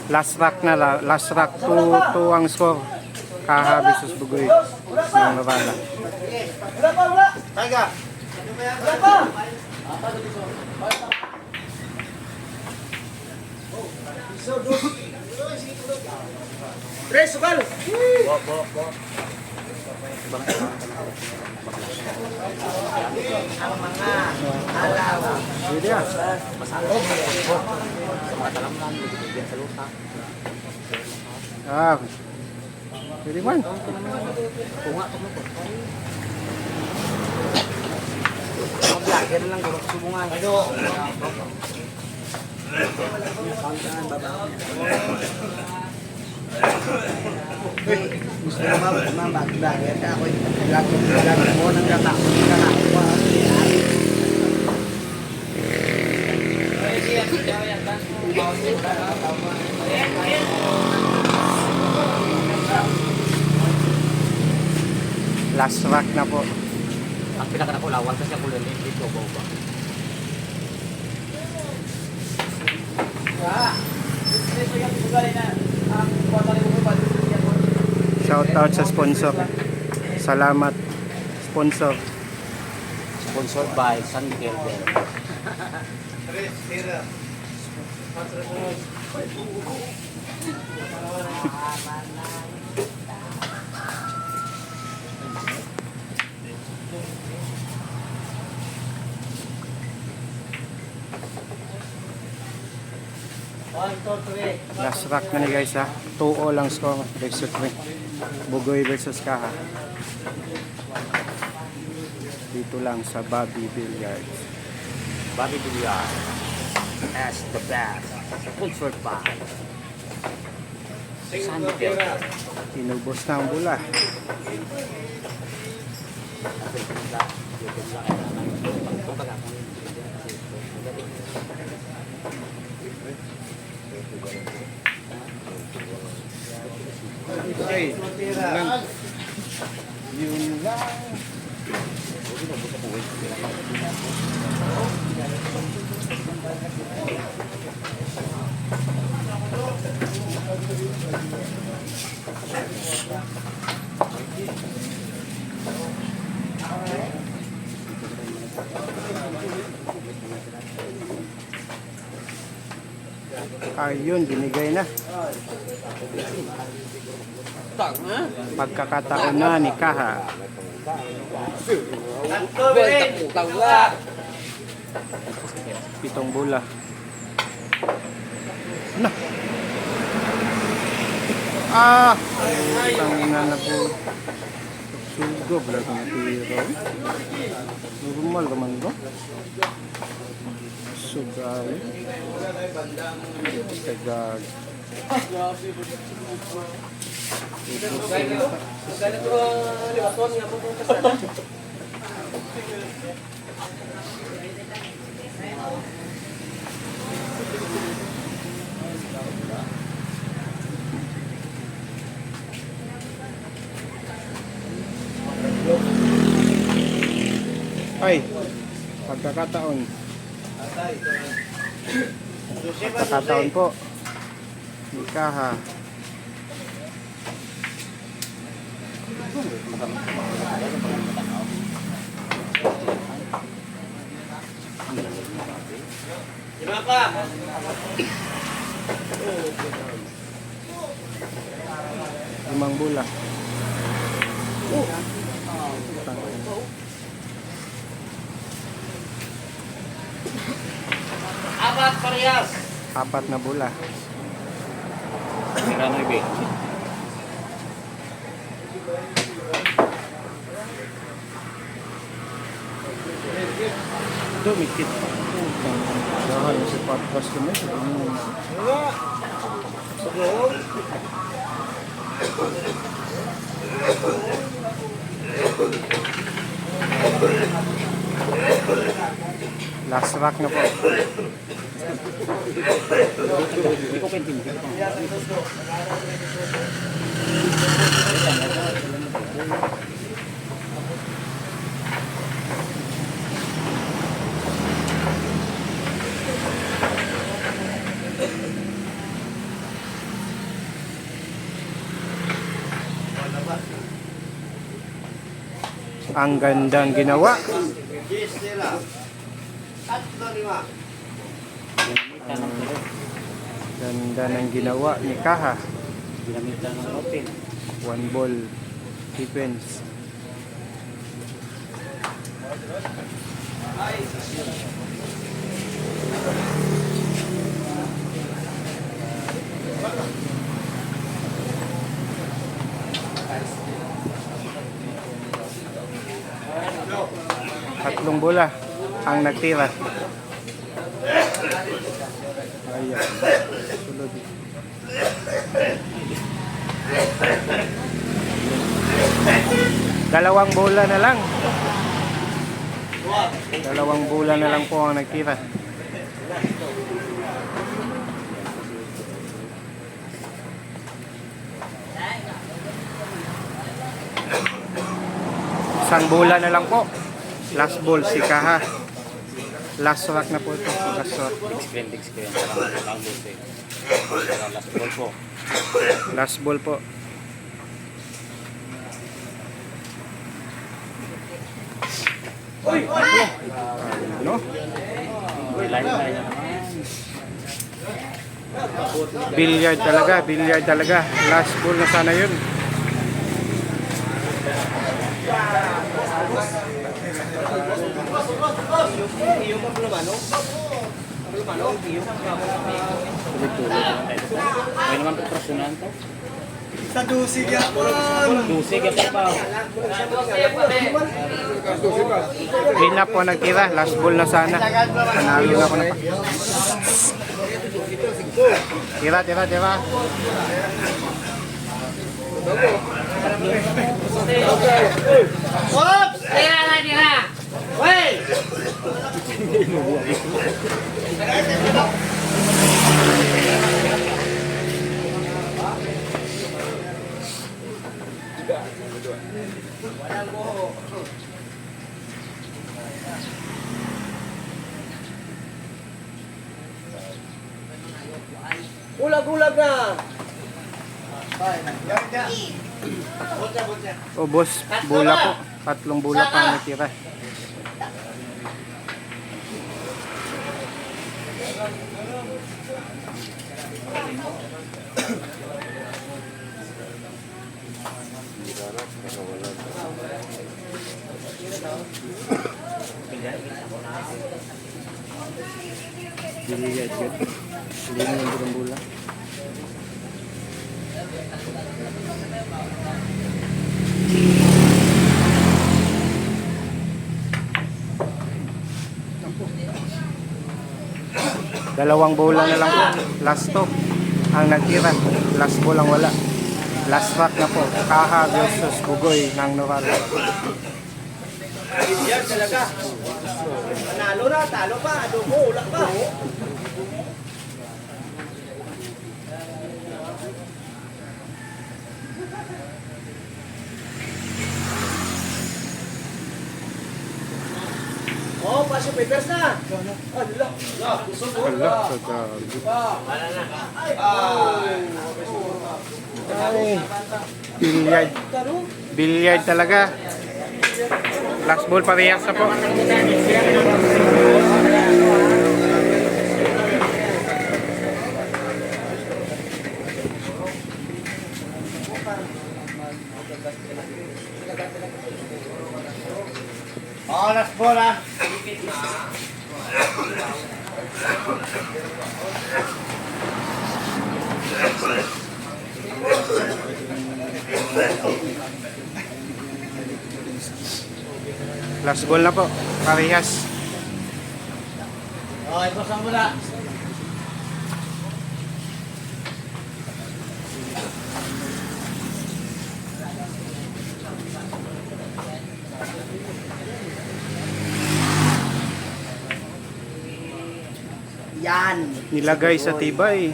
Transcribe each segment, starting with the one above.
Last rock 2 ang score. Kaha versus Bugoy ng Navana. Taga. Tres, sukal. Ang mga alaw. Hindi ah. Ah. Pwede man. Mag-vlogger lang guro subungan. Gusto mo ba mag-vlogger ka ako vlogger mo nang gata. Last rock na po. Ang pinaka-nakulawan kasi ako lang dito ba. Shout out sa sponsor. Salamat sponsor. Sponsored by San Miguel Bell. Last rock na ni guys ha. 2-0 lang score versus Bugoy versus Kaha. Dito lang sa Bobby Billiards. Bobby Villar as the best. Sponsored by San Miguel. Inubos na ang bula. Okay. Yun lang. Ayun, binigay na. Pagkakataon na ni Kaha. Pitong bola. Ano? Ah! Tangina na po. Sugo, vlog na tiro. Normal naman ba? Sugal. Kagag. Ay, pagkakataon. Pagkakataon po. Kaha. Limang bola. Apat parehas. Apat na bola. Tirano ibe. Dumikit pa. Dahil si podcast ko na ito. Last rock na po. Ang gandang ginawa. Ganda ng ginawa ni Kaha. Ginamitan ng open. One ball defense. Tatlong bola ang nagtira. Ayan. Sulod. Dalawang bola na lang. Dalawang bola na lang po ang nagtira. Isang bola na lang po. Last ball si Kaha. Last rack na po ito. Last rack. Big screen. Parang buti. Parang last ball po. Last ball po. Ano? Line na yan. Billiard talaga, billiard talaga. Last ball na sana yun. May naman po prasunan to. Sa dusig yapon. Dusig yan pa. Hindi na po nagtira. Last ball na sana. Panalo na ako na pa. Tira, tira, tira. Ops! Tira na tira! Wey! Ulag-ulag na! O boss, bola po. Tatlong bola pa ang natira. Billiard yun. Hindi mo yung bola. Dalawang bola na lang po. Last to ang nagtira. Last ball ang wala. Last rack na po. Kaha versus Bugoy ng Noral. Billiard talaga. Panalo na, talo pa, adobo, ulak pa. Oh, pasyo papers na. Allah. Wala. Kagabi. Ay. Billiard. Billiard talaga. Last ball parehas na po. Oh, last ball ah. Last ball na po. Parehas. Oh, ipasang mo na. Yan. Nilagay sa tibay.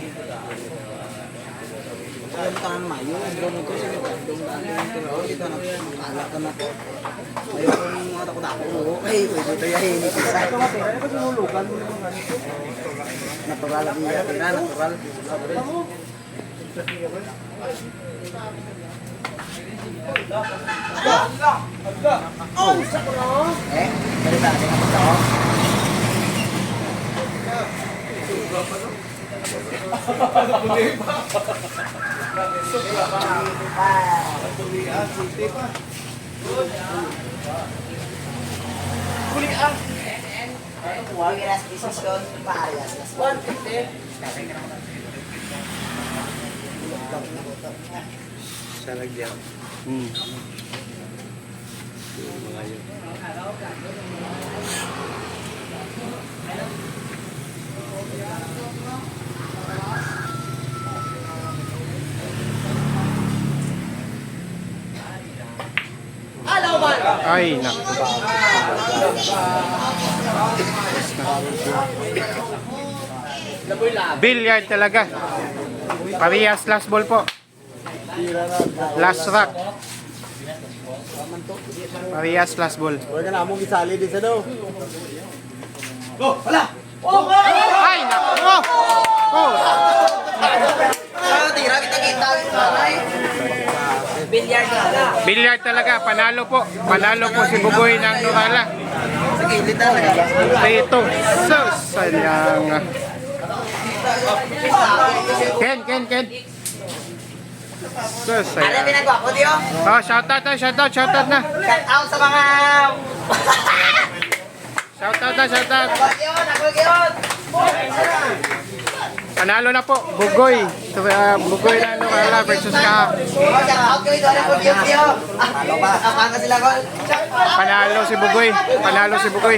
Ayun tanan mayo, drone ko sa dong daan ko dito na ala ka na ko. Ayun mga dako-dako. Okay, pwede yahin ni sa. Ito mate, ano ba sinulugan mo ng ganito? Natural niya, natural. Salita, tinapos ako. Huwag yung last pieces doon, parehas. 150. Sa lagyan. Hmm. Mga yun. Ay, naku. Billiard talaga. Parehas last ball po. Last rock. Parehas last ball. Huwag ka na mong isali din sa daw. Ay, naku. Oh. Tira kita. Bilyard na. Billiard talaga. Panalo po. Panalo po si Bugoy ng Nurala. Sa gilid talaga. Ito. So, sayang. Ken. So, Ano sayang. pinagawa ko, Dio? Oh, shoutout na. Shout out sa mga... Shoutout. Nagwag-iyon! Panalo na po. Bugoy. Bugoy ng Nurala versus ka. Shout out kayo doon ako, Dio. Ano ba? Akanga sila, Gol. Panalo si Bugoy. Panalo si Bugoy.